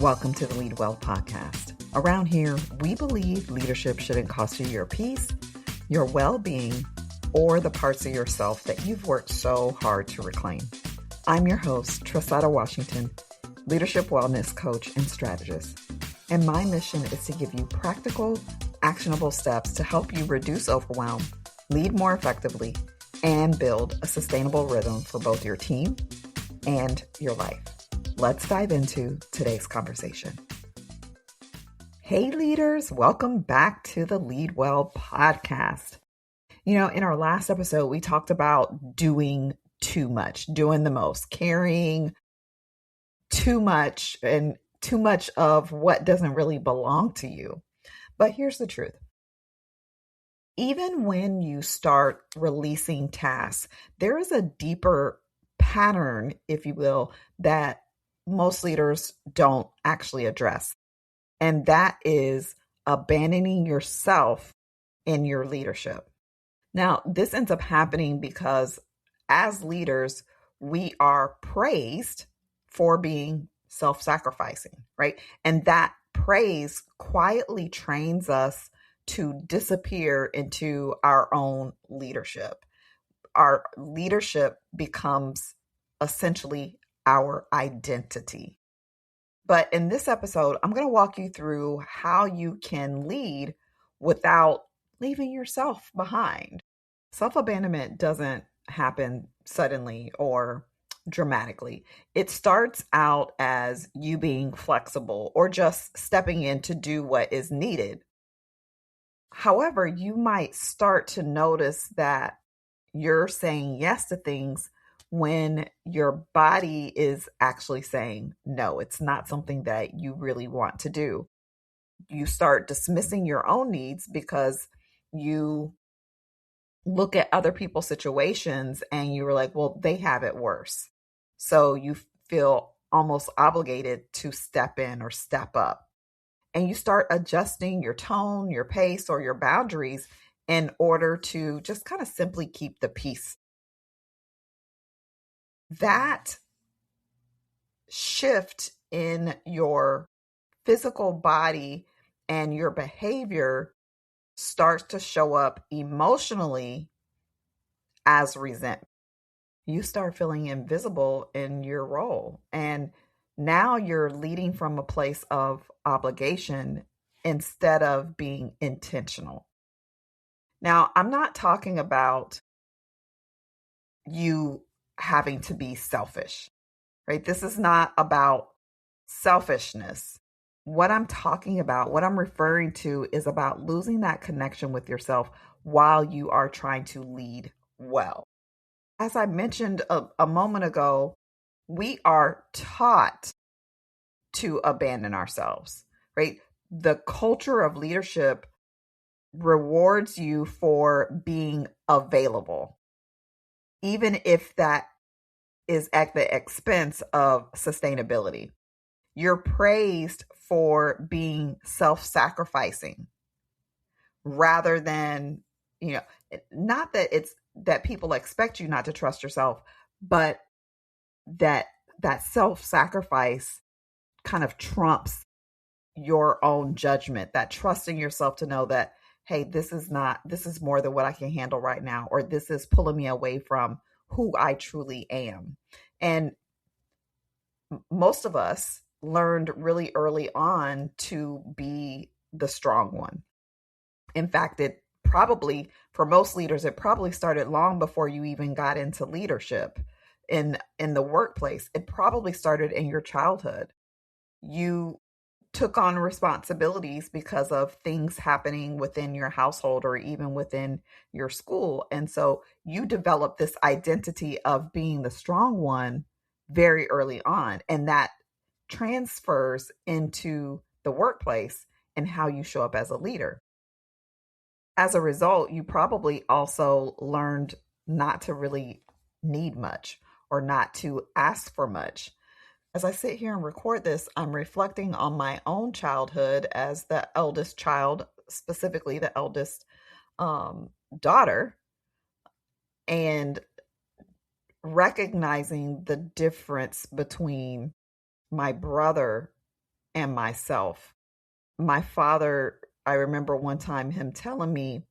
Welcome to the Lead Well podcast. Around here, we believe leadership shouldn't cost you your peace, your well-being, or the parts of yourself that you've worked so hard to reclaim. I'm your host, Trasetta Washington, leadership wellness coach and strategist. And my mission is to give you practical, actionable steps to help you reduce overwhelm, lead more effectively, and build a sustainable rhythm for both your team and your life. Let's dive into today's conversation. Hey leaders, welcome back to the Lead Well podcast. In our last episode, we talked about doing too much, doing the most, carrying too much and too much of what doesn't really belong to you. But here's the truth. Even when you start releasing tasks, there is a deeper pattern, if you will, that most leaders don't actually address. And that is abandoning yourself in your leadership. Now, this ends up happening because as leaders, we are praised for being self-sacrificing, right? And that praise quietly trains us to disappear into our own leadership. Our leadership becomes essentially our identity. But in this episode, I'm going to walk you through how you can lead without leaving yourself behind. Self-abandonment doesn't happen suddenly or dramatically. It starts out as you being flexible or just stepping in to do what is needed. However, you might start to notice that you're saying yes to things when your body is actually saying no. It's not something that you really want to do. You start dismissing your own needs because you look at other people's situations and you were like, well, they have it worse. So you feel almost obligated to step in or step up. And you start adjusting your tone, your pace, or your boundaries in order to just kind of simply keep the peace. That shift in your physical body and your behavior starts to show up emotionally as resentment. You start feeling invisible in your role. And now you're leading from a place of obligation instead of being intentional. Now, I'm not talking about you having to be selfish, right? This is not about selfishness. What I'm talking about, what I'm referring to is about losing that connection with yourself while you are trying to lead well. As I mentioned a moment ago, we are taught to abandon ourselves, right? The culture of leadership rewards you for being available, even if that is at the expense of sustainability. You're praised for being self-sacrificing rather than, not that it's that people expect you not to trust yourself, but that self-sacrifice kind of trumps your own judgment, that trusting yourself to know that, hey, this is more than what I can handle right now, or this is pulling me away from who I truly am. And most of us learned really early on to be the strong one. In fact, it probably, for most leaders, it probably started long before you even got into leadership in the workplace. It probably started in your childhood. You took on responsibilities because of things happening within your household or even within your school. And so you developed this identity of being the strong one very early on. And that transfers into the workplace and how you show up as a leader. As a result, you probably also learned not to really need much or not to ask for much. As I sit here and record this, I'm reflecting on my own childhood as the eldest child, specifically the eldest daughter, and recognizing the difference between my brother and myself. My father, I remember one time him telling me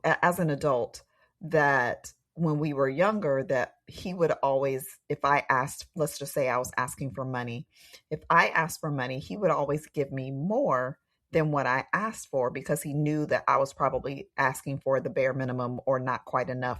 as an adult that when we were younger, that he would always, if I asked, let's just say I was asking for money, if I asked for money, he would always give me more than what I asked for, because he knew that I was probably asking for the bare minimum or not quite enough.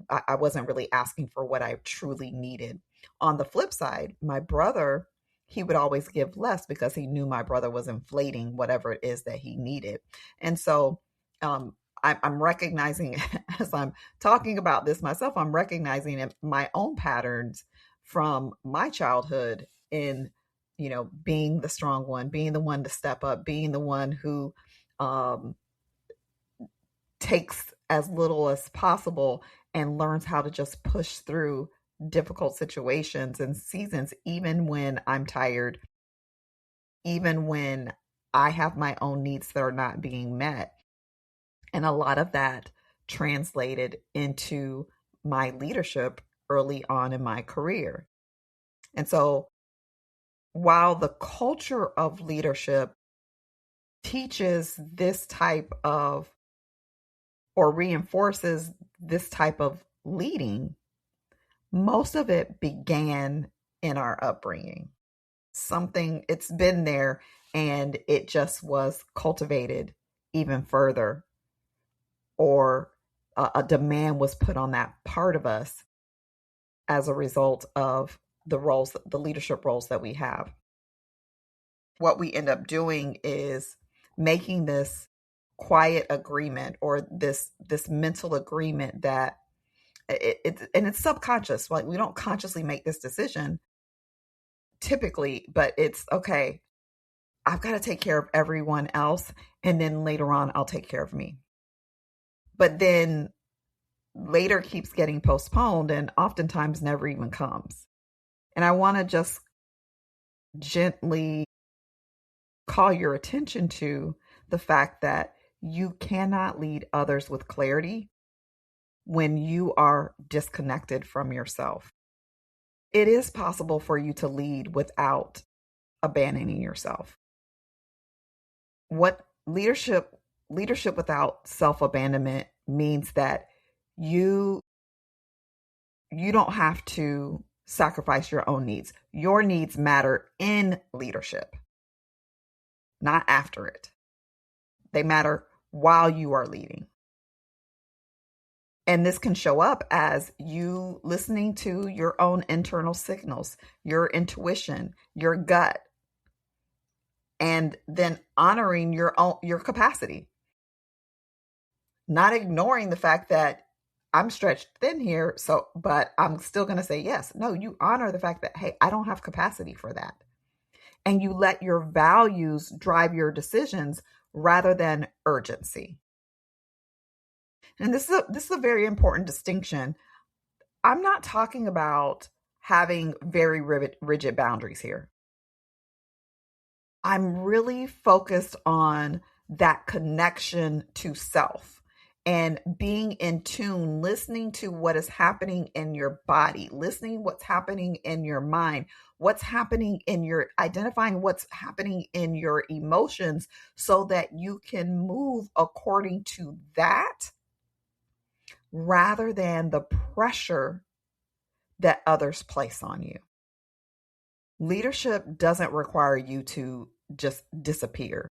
I wasn't really asking for what I truly needed. On the flip side, my brother, he would always give less because he knew my brother was inflating whatever it is that he needed. And so um, I'm recognizing as I'm talking about this myself, I'm recognizing my own patterns from my childhood in, being the strong one, being the one to step up, being the one who um, takes as little as possible and learns how to just push through difficult situations and seasons, even when I'm tired, even when I have my own needs that are not being met. And a lot of that translated into my leadership early on in my career. And so while the culture of leadership teaches this type of, or reinforces this type of leading, most of it began in our upbringing. It's been there, and it just was cultivated even further, or a demand was put on that part of us as a result of the leadership roles that we have. What we end up doing is making this quiet agreement, or this mental agreement that it's subconscious. Like, we don't consciously make this decision typically, but it's okay. I've got to take care of everyone else, and then later on I'll take care of me. But then later keeps getting postponed and oftentimes never even comes. And I want to just gently call your attention to the fact that you cannot lead others with clarity when you are disconnected from yourself. It is possible for you to lead without abandoning yourself. What leadership without self-abandonment means that you don't have to sacrifice your own needs. Your needs matter in leadership, not after it. They matter while you are leading. And this can show up as you listening to your own internal signals, your intuition, your gut, and then honoring your capacity. Not ignoring the fact that I'm stretched thin here, but I'm still going to say yes. No, you honor the fact that, hey, I don't have capacity for that. And you let your values drive your decisions rather than urgency. And this is a very important distinction. I'm not talking about having very rigid boundaries here. I'm really focused on that connection to self and being in tune, listening to what is happening in your body, listening what's happening in your mind, identifying what's happening in your emotions, so that you can move according to that rather than the pressure that others place on you. Leadership doesn't require you to just disappear,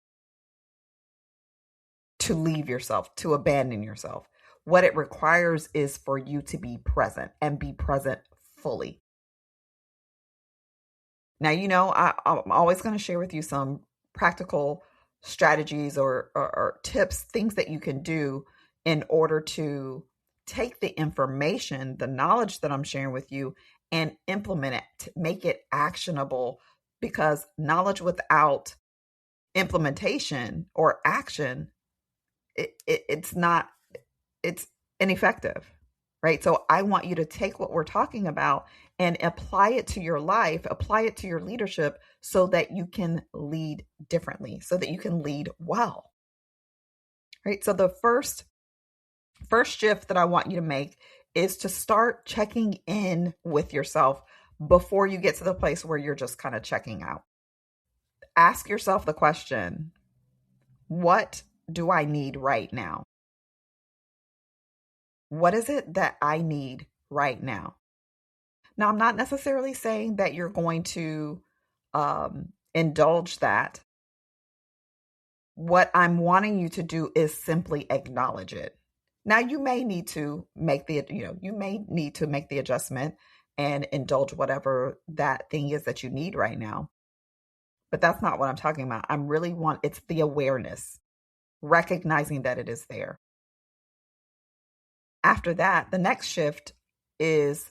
to leave yourself, to abandon yourself. What it requires is for you to be present, and be present fully. Now, I'm always going to share with you some practical strategies or tips, things that you can do in order to take the information, the knowledge that I'm sharing with you, and implement it, to make it actionable, because knowledge without implementation or action, it's ineffective, right? So I want you to take what we're talking about and apply it to your life, apply it to your leadership, so that you can lead differently, so that you can lead well, right? So the first shift that I want you to make is to start checking in with yourself before you get to the place where you're just kind of checking out. ask yourself the question, what do I need right now? What is it that I need right now? Now, I'm not necessarily saying that you're going to indulge that. What I'm wanting you to do is simply acknowledge it. Now, you may need to make the adjustment and indulge whatever that thing is that you need right now. But that's not what I'm talking about. It's the awareness, recognizing that it is there. After that, the next shift is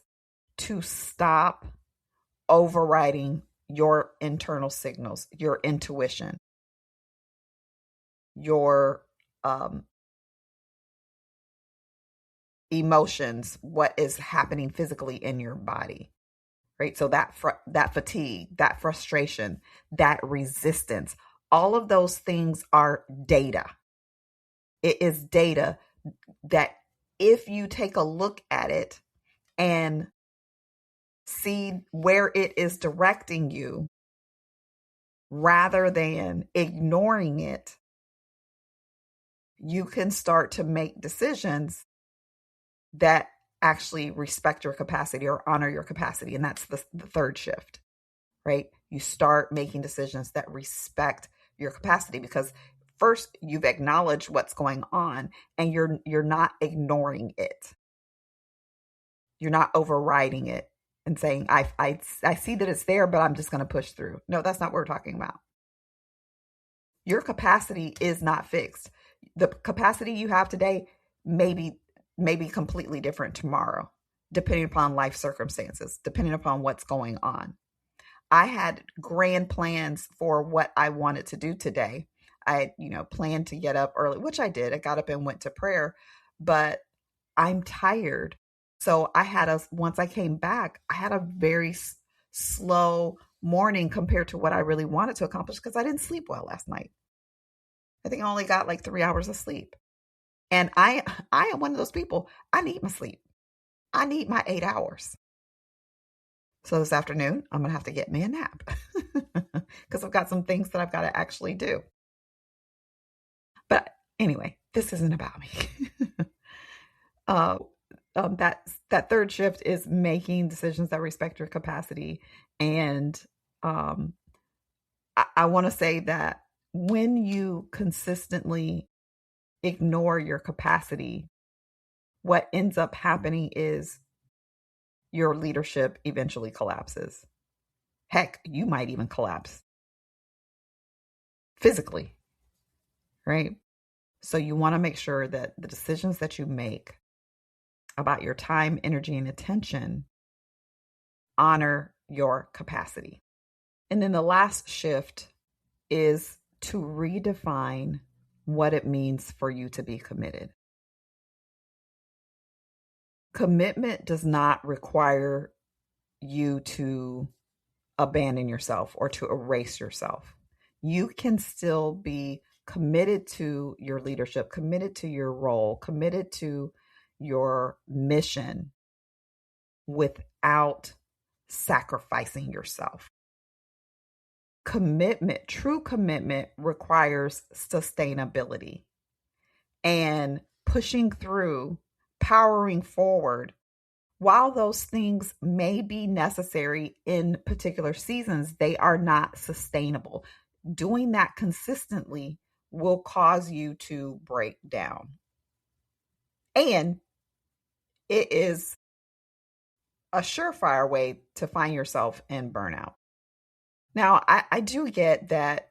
to stop overriding your internal signals, your intuition, your emotions, what is happening physically in your body, right? So that fatigue, that frustration, that resistance, all of those things are data. It is data that if you take a look at it and see where it is directing you, rather than ignoring it, you can start to make decisions that actually respect your capacity or honor your capacity. And that's the third shift, right? You start making decisions that respect your capacity, because first you've acknowledged what's going on and you're not ignoring it. You're not overriding it and saying, I see that it's there, but I'm just going to push through. No, that's not what we're talking about. Your capacity is not fixed. The capacity you have today may be completely different tomorrow, depending upon life circumstances, depending upon what's going on. I had grand plans for what I wanted to do today. I, planned to get up early, which I did. I got up and went to prayer, but I'm tired. So once I came back, I had a very slow morning compared to what I really wanted to accomplish because I didn't sleep well last night. I think I only got like 3 hours of sleep. And I am one of those people. I need my sleep. I need my 8 hours. So this afternoon, I'm going to have to get me a nap because I've got some things that I've got to actually do. But anyway, this isn't about me. That third shift is making decisions that respect your capacity. And I want to say that when you consistently ignore your capacity, what ends up happening is your leadership eventually collapses. Heck, you might even collapse physically, right? So you want to make sure that the decisions that you make about your time, energy, and attention honor your capacity. And then the last shift is to redefine what it means for you to be committed. Commitment does not require you to abandon yourself or to erase yourself. You can still be committed to your leadership, committed to your role, committed to your mission without sacrificing yourself. Commitment, true commitment, requires sustainability and pushing through, powering forward. While those things may be necessary in particular seasons, they are not sustainable. Doing that consistently will cause you to break down. And it is a surefire way to find yourself in burnout. Now, I do get that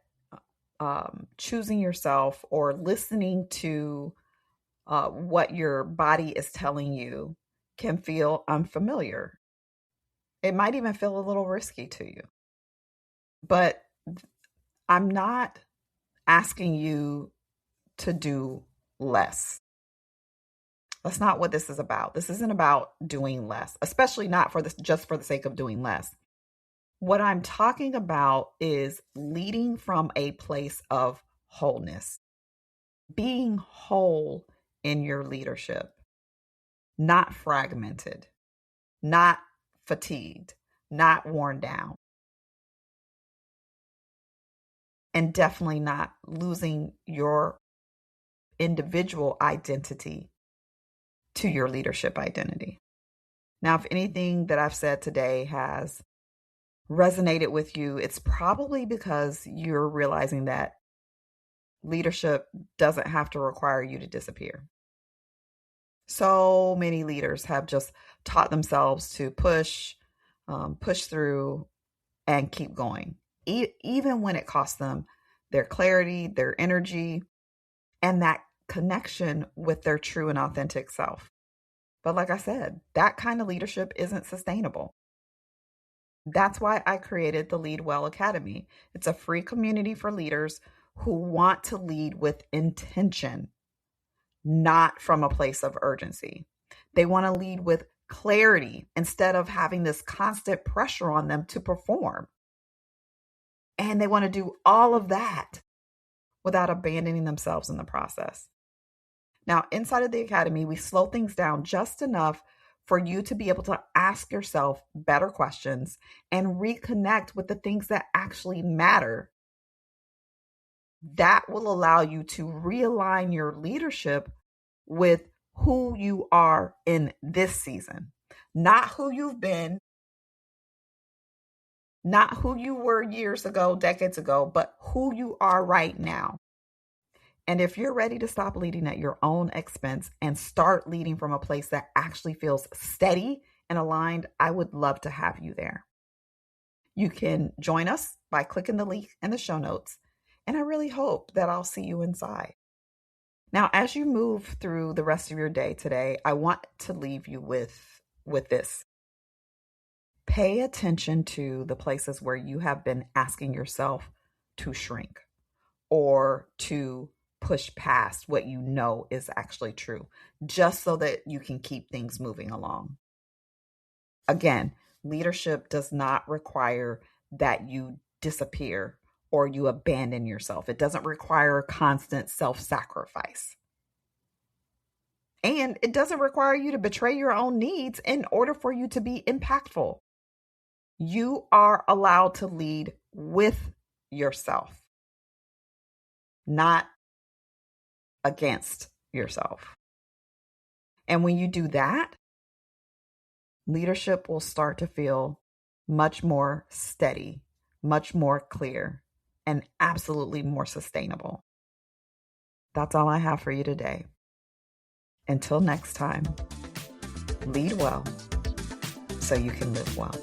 choosing yourself or listening to what your body is telling you can feel unfamiliar. It might even feel a little risky to you. But I'm not asking you to do less. That's not what this is about. This isn't about doing less, especially not just for the sake of doing less. What I'm talking about is leading from a place of wholeness, being whole in your leadership, not fragmented, not fatigued, not worn down. and definitely not losing your individual identity to your leadership identity. Now, if anything that I've said today has resonated with you, it's probably because you're realizing that leadership doesn't have to require you to disappear. So many leaders have just taught themselves to push through, and keep going, even when it costs them their clarity, their energy, and that connection with their true and authentic self. But like I said, that kind of leadership isn't sustainable. That's why I created the Lead Well Academy. It's a free community for leaders who want to lead with intention, not from a place of urgency. They want to lead with clarity instead of having this constant pressure on them to perform. And they want to do all of that without abandoning themselves in the process. Now, inside of the academy, we slow things down just enough for you to be able to ask yourself better questions and reconnect with the things that actually matter. That will allow you to realign your leadership with who you are in this season, not who you've been, not who you were years ago, decades ago, but who you are right now. And if you're ready to stop leading at your own expense and start leading from a place that actually feels steady and aligned, I would love to have you there. You can join us by clicking the link in the show notes, and I really hope that I'll see you inside. Now, as you move through the rest of your day today, I want to leave you with this. Pay attention to the places where you have been asking yourself to shrink or to push past what you know is actually true, just so that you can keep things moving along. Again, leadership does not require that you disappear or you abandon yourself. It doesn't require constant self-sacrifice. And it doesn't require you to betray your own needs in order for you to be impactful. You are allowed to lead with yourself, not against yourself. And when you do that, leadership will start to feel much more steady, much more clear, and absolutely more sustainable. That's all I have for you today. Until next time, lead well so you can live well.